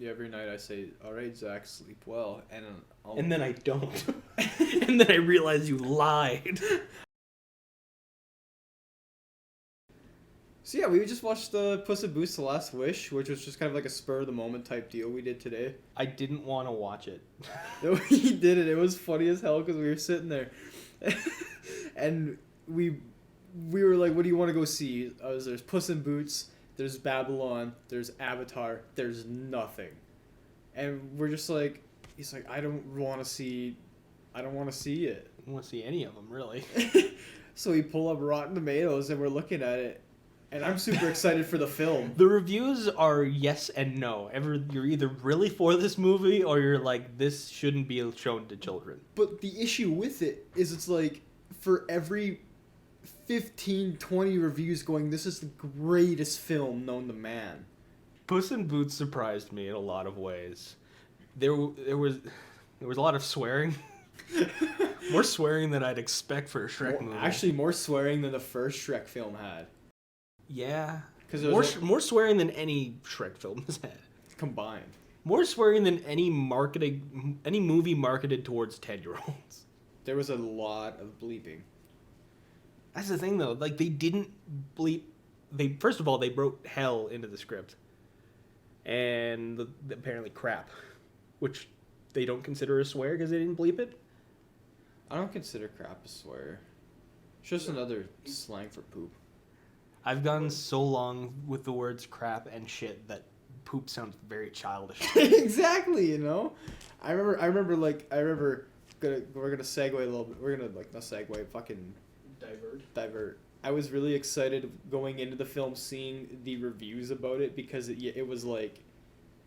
every night I say, "All right, Zach, sleep well," and and then I don't, and then I realize you lied. So yeah, we just watched the Puss in Boots: The Last Wish, which was just kind of like a spur of the moment type deal we did today. I didn't want to watch it. We did it. It was funny as hell because we were sitting there, and we were like, "What do you want to go see?" There's Puss in Boots, there's Babylon, there's Avatar, there's nothing, and we're just like, he's like, I don't want to see it. I don't want to see any of them, really. So we pull up Rotten Tomatoes and we're looking at it, and I'm super excited for the film. The reviews are yes and no. You're either really for this movie or you're like, this shouldn't be shown to children. But the issue with it is it's like, for every 15, 20 reviews going, this is the greatest film known to man. Puss in Boots surprised me in a lot of ways. There was a lot of swearing. More swearing than I'd expect for a Shrek movie. Actually, more swearing than the first Shrek film had. Yeah. Because more swearing than any Shrek film has had. Combined. More swearing than any movie marketed towards 10-year-olds. There was a lot of bleeping. That's the thing, though. Like, they didn't bleep. First of all, they wrote hell into the script. And apparently crap. Which they don't consider a swear because they didn't bleep it. I don't consider crap a swear. It's just another slang for poop. I've gone so long with the words crap and shit that poop sounds very childish. Exactly, you know? I remember we're gonna segue a little bit. We're gonna not segue, fucking divert. I was really excited going into the film, seeing the reviews about it, because it was like,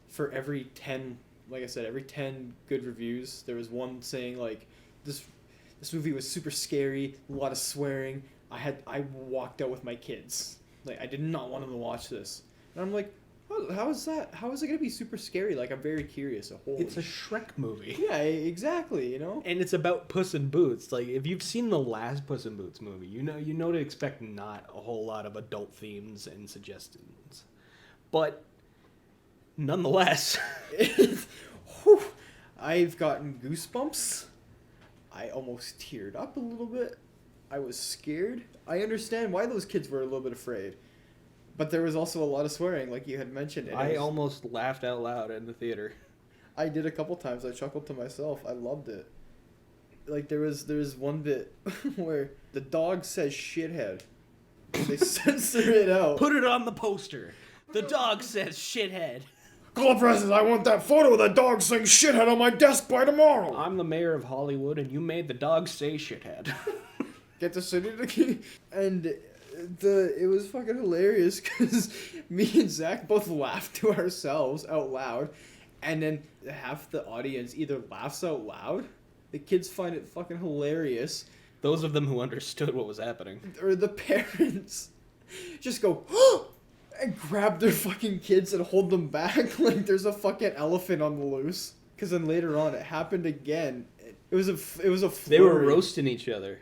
for every 10, like I said, every 10 good reviews, there was one saying like, this movie was super scary, a lot of swearing. I walked out with my kids. Like, I did not want them to watch this. And I'm like, how is that? How is it going to be super scary? Like, I'm very curious. It's a Shrek movie. Yeah, exactly, you know? And it's about Puss in Boots. Like, if you've seen the last Puss in Boots movie, you know to expect not a whole lot of adult themes and suggestions. But, nonetheless... I've gotten goosebumps. I almost teared up a little bit. I was scared. I understand why those kids were a little bit afraid. But there was also a lot of swearing, like you had mentioned. I almost laughed out loud in the theater. I did a couple times. I chuckled to myself. I loved it. Like, there was one bit where the dog says shithead. They censor it out. Put it on the poster. The dog says shithead. Club President, I want that photo of the dog saying shithead on my desk by tomorrow. I'm the mayor of Hollywood, and you made the dog say shithead. Get the city to... And it was fucking hilarious, because me and Zach both laughed to ourselves out loud, and then half the audience either laughs out loud, the kids find it fucking hilarious, those of them who understood what was happening, or the parents just go, oh! And grab their fucking kids and hold them back like there's a fucking elephant on the loose. Because then later on, it happened again. It was a flurry. They were roasting each other.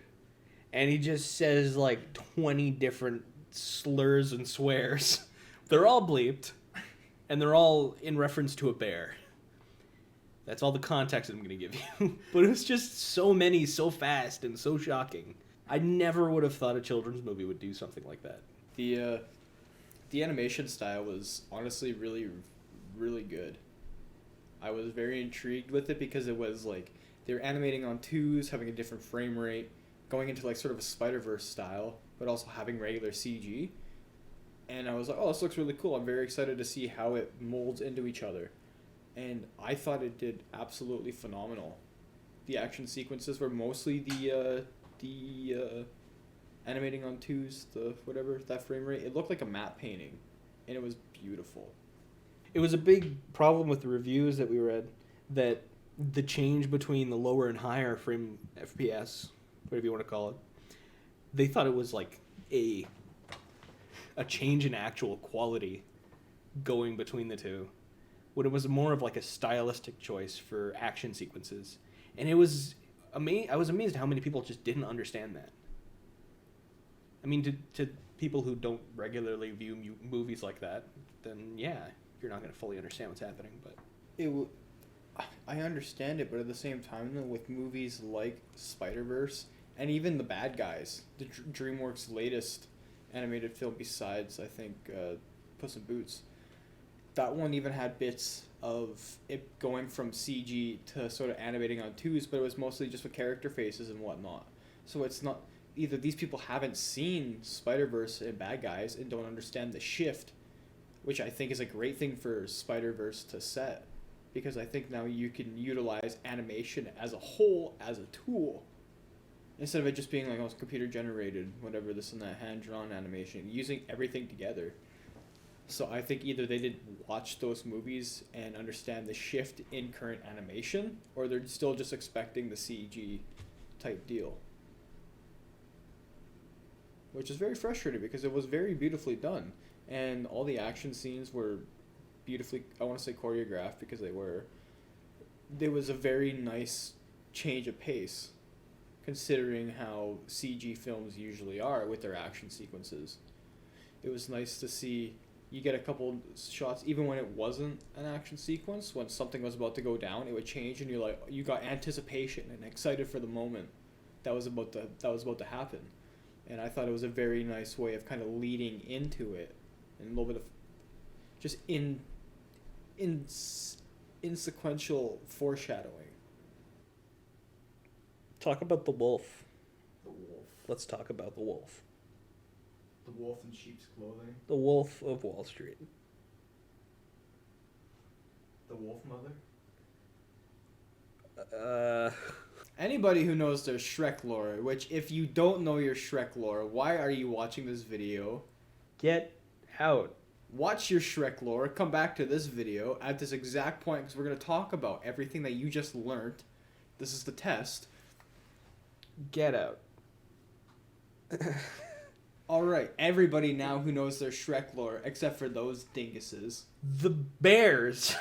And he just says like 20 different slurs and swears. They're all bleeped. And they're all in reference to a bear. That's all the context I'm going to give you. But it was just so many, so fast, and so shocking. I never would have thought a children's movie would do something like that. The animation style was honestly really, really good. I was very intrigued with it because it was like, they were animating on 2s, having a different frame rate, going into like sort of a Spider-Verse style, but also having regular CG. And I was like, oh, this looks really cool. I'm very excited to see how it molds into each other. And I thought it did absolutely phenomenal. The action sequences were mostly the animating on 2s, that frame rate. It looked like a matte painting, and it was beautiful. It was a big problem with the reviews that we read, that the change between the lower and higher frame FPS, whatever you want to call it, they thought it was like a change in actual quality going between the two, when it was more of like a stylistic choice for action sequences. And I was amazed how many people just didn't understand that. I mean, to people who don't regularly view movies like that, then yeah, you're not going to fully understand what's happening. But I understand it, but at the same time, though, with movies like Spider-Verse and even The Bad Guys, the DreamWorks' latest animated film besides, I think, Puss in Boots, that one even had bits of it going from CG to sort of animating on twos, but it was mostly just with character faces and whatnot. So it's not... Either these people haven't seen Spider-Verse and Bad Guys and don't understand the shift, which I think is a great thing for Spider-Verse to set, because I think now you can utilize animation as a whole as a tool instead of it just being like, oh, it's computer generated, whatever, this and that, hand-drawn animation, using everything together. So I think either they didn't watch those movies and understand the shift in current animation, or they're still just expecting the CG type deal. Which is very frustrating because it was very beautifully done. And all the action scenes were beautifully, I want to say choreographed, because they were. There was a very nice change of pace, considering how CG films usually are with their action sequences. It was nice to see you get a couple shots, even when it wasn't an action sequence, when something was about to go down, it would change, and you got anticipation and excited for the moment that was about to happen. And I thought it was a very nice way of kind of leading into it, and a little bit of just insequential foreshadowing. talk about the wolf. The wolf. Let's talk about the wolf. The wolf in sheep's clothing. The Wolf of Wall Street. The wolf mother. Anybody who knows their SHREK lore, which if you don't know your SHREK lore, why are you watching this video? Get out. Watch your SHREK lore, come back to this video at this exact point, because we're going to talk about everything that you just learned. This is the test. Get out. Alright, everybody now who knows their SHREK lore, except for those dinguses. The bears.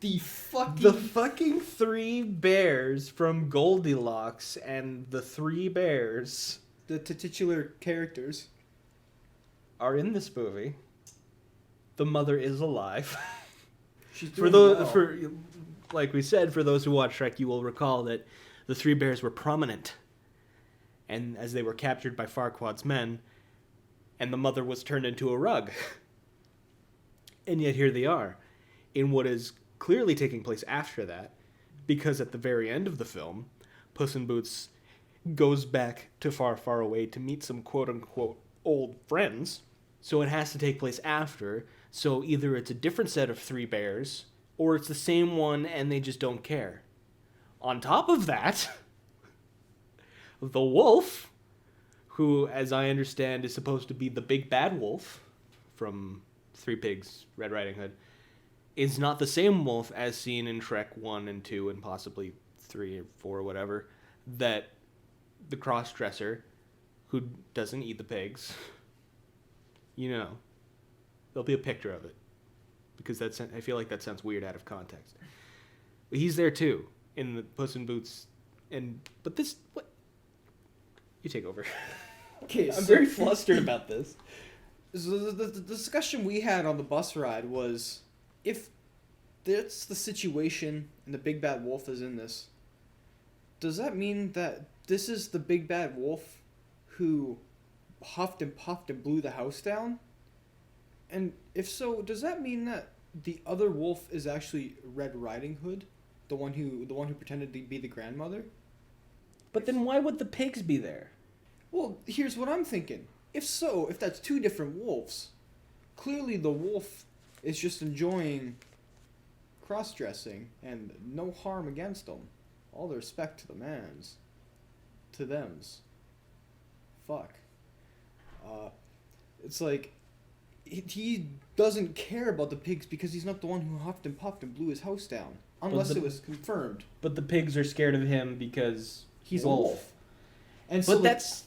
The fucking three bears from Goldilocks and the three bears. The titular characters are in this movie. The mother is alive. She's doing for like we said, for those who watch SHREK, you will recall that the three bears were prominent, and as they were captured by Farquaad's men, and the mother was turned into a rug. And yet here they are, in what is clearly taking place after that, because at the very end of the film, Puss in Boots goes back to Far, Far Away to meet some quote-unquote old friends, so it has to take place after, so either it's a different set of three bears, or it's the same one and they just don't care. On top of that, the wolf, who, as I understand, is supposed to be the big bad wolf from Three Pigs, Red Riding Hood, is not the same wolf as seen in SHREK 1 and 2 and possibly 3 or 4 or whatever, that the cross-dresser, who doesn't eat the pigs, you know, there'll be a picture of it, because I feel like that sounds weird out of context. But he's there too, in the Puss in Boots, but this, what? You take over. Okay, I'm very flustered about this. So the discussion we had on the bus ride was, if that's the situation and the big bad wolf is in this, does that mean that this is the big bad wolf who huffed and puffed and blew the house down? And if so, does that mean that the other wolf is actually Red Riding Hood, the one who pretended to be the grandmother? But then why would the pigs be there? Well, here's what I'm thinking. If that's two different wolves, clearly the wolf is just enjoying cross-dressing and no harm against them. All the respect to the mans. To thems. Fuck. It's like, he doesn't care about the pigs because he's not the one who huffed and puffed and blew his house down. Unless it was confirmed. But the pigs are scared of him because he's a wolf. And so that's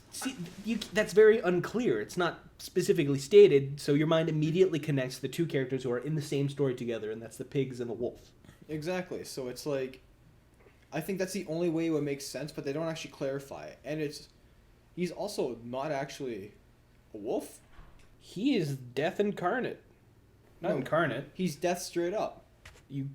very unclear. It's not specifically stated, so your mind immediately connects the two characters who are in the same story together, and that's the pigs and the wolf. Exactly. So it's like, I think that's the only way it would make sense, but they don't actually clarify it. And he's also not actually a wolf. He is death incarnate. Not incarnate. He's death straight up. You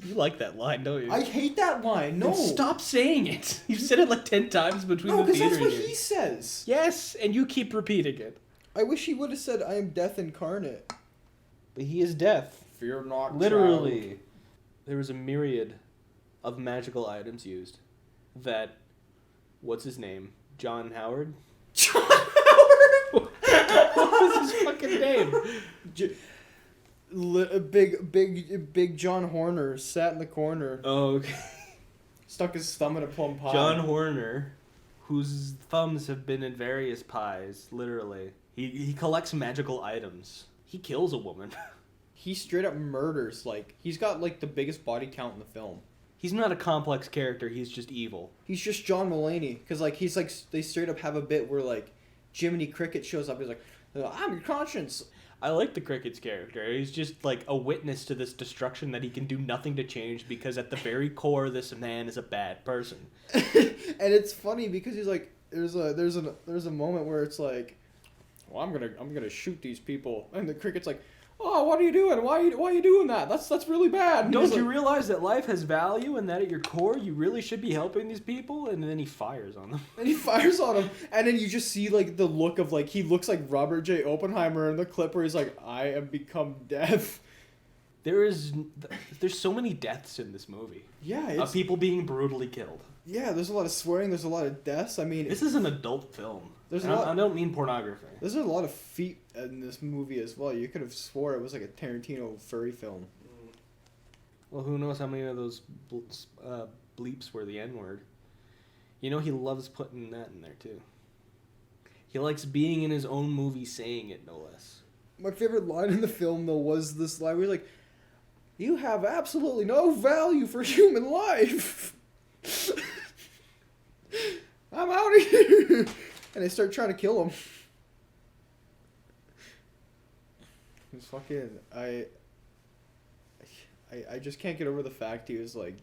you like that line, don't you? I hate that line. No. Then stop saying it. You've said it like 10 times between No, the because theater that's what years. he says. Yes, and you keep repeating it. I wish he would have said, I am death incarnate. But he is death. Fear not, Literally. child. There was a myriad of magical items used that, what's his name? John Howard? John Howard? What was his fucking name? Big John Horner sat in the corner. Oh, okay. Stuck his thumb in a plum pie. John Horner, whose thumbs have been in various pies, literally. He collects magical items. He kills a woman. He straight up murders, like, he's got, like, the biggest body count in the film. He's not a complex character, he's just evil. He's just John Mulaney, because, like, he's, like, they straight up have a bit where, like, Jiminy Cricket shows up, he's like, I'm your conscience. I like the Cricket's character. He's just, like, a witness to this destruction that he can do nothing to change because at the very core, this man is a bad person. And it's funny because he's like, there's a moment where it's like, well, I'm gonna shoot these people, and the Cricket's like, oh, what are you doing? Why are you doing that? That's really bad. And Don't you like, realize that life has value and that at your core you really should be helping these people? And then he fires on them. And he fires on him, and then you just see like the look of like he looks like Robert J. Oppenheimer in the clip where he's like, I am become death. There's so many deaths in this movie. Yeah, Of people being brutally killed. yeah. There's a lot of swearing. There's a lot of deaths. I mean, This is an adult film. There's a And lot- I don't mean pornography. there's a lot of feet in this movie as well. You could have swore it was like a Tarantino furry film. Well, who knows how many of those bleeps were the N-word. You know he loves putting that in there, too. He likes being in his own movie saying it, no less. My favorite line in the film though was this line where he's like, "You have absolutely no value for human life. I'm out of here." And they start trying to kill him. It's fucking I just can't get over the fact he was like,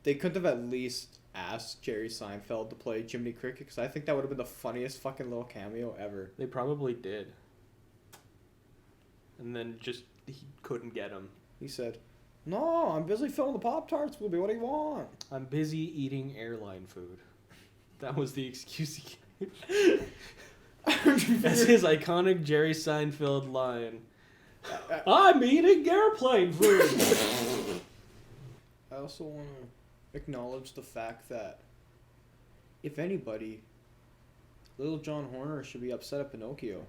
they couldn't have at least asked Jerry Seinfeld to play Jiminy Cricket, because I think that would have been the funniest fucking little cameo ever. They probably did. And then just, he couldn't get him. He said, "No, I'm busy filming the Pop-Tarts, Booby. What do you want?" I'm busy eating airline food. That was the excuse he gave. That's his iconic Jerry Seinfeld line. I'm eating airplane food. I also want to acknowledge the fact that, if anybody, little John Horner should be upset at Pinocchio.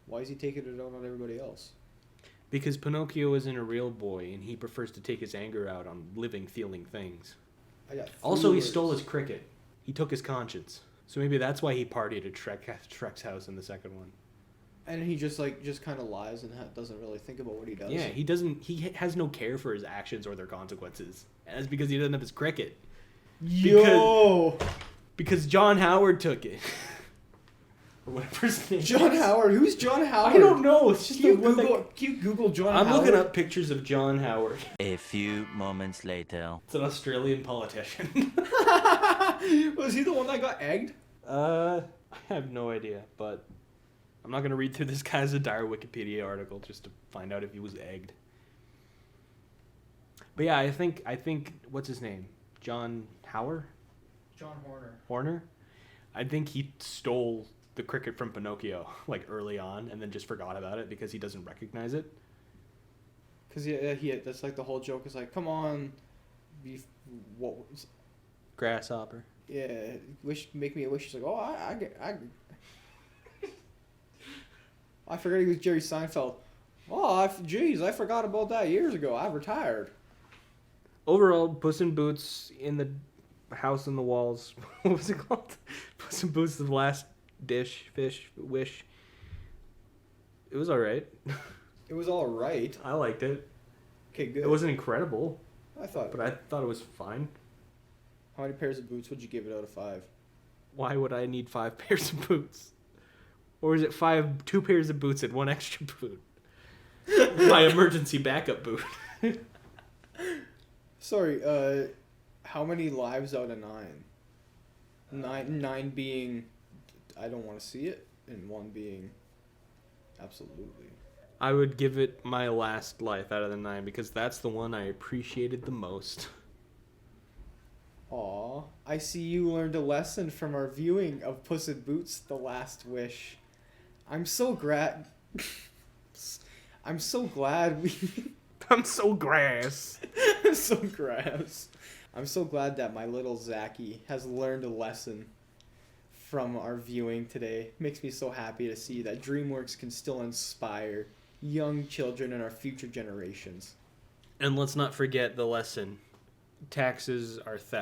Why is he taking it out on everybody else? Because Pinocchio isn't a real boy, and he prefers to take his anger out on living, feeling things. I got Also, he words. stole his cricket. He took his conscience. So maybe that's why he partied at Shrek's house in the second one. And he just kind of lies and doesn't really think about what he does. Yeah, he has no care for his actions or their consequences. And that's because he doesn't have his cricket. Yo! Because John Howard took it. Or whatever his name John is. Howard? Who's John Howard? I don't know. It's just Can you the one that- Google John I'm Howard? looking up pictures of John Howard. A few moments later. It's an Australian politician. Was he the one that got egged? I have no idea, but I'm not going to read through this guy's entire Wikipedia article just to find out if he was egged. But yeah, I think what's his name? John Howard? John Horner. Horner? I think he stole the cricket from Pinocchio like early on and then just forgot about it because he doesn't recognize it. Cause that's like the whole joke is like, come on, what was, Grasshopper. yeah, make me a wish. He's like, oh, I forgot he was Jerry Seinfeld. Oh, geez, I forgot about that years ago. I retired. Overall, Puss in Boots in the house on the walls. What was it called? Puss in Boots, the last wish. It was alright. It was all right. I liked it. Okay, good. It wasn't incredible, I thought. but I thought it was fine. How many pairs of boots would you give it out of 5? Why would I need 5 pairs of boots? Or is it 2 pairs of boots and 1 extra boot? My emergency backup boot. Sorry. How many lives out of 9? 9 being, I don't want to see it, and 1 being, Absolutely. I would give it my last life out of the 9 because that's the one I appreciated the most. Aw, I see you learned a lesson from our viewing of Puss in Boots: The Last Wish. I'm so glad. I'm so glad we. I'm so grass. I'm so grass. I'm so glad that my little Zachy has learned a lesson from our viewing today. Makes me so happy to see that DreamWorks can still inspire young children and our future generations. And let's not forget the lesson. Taxes are theft.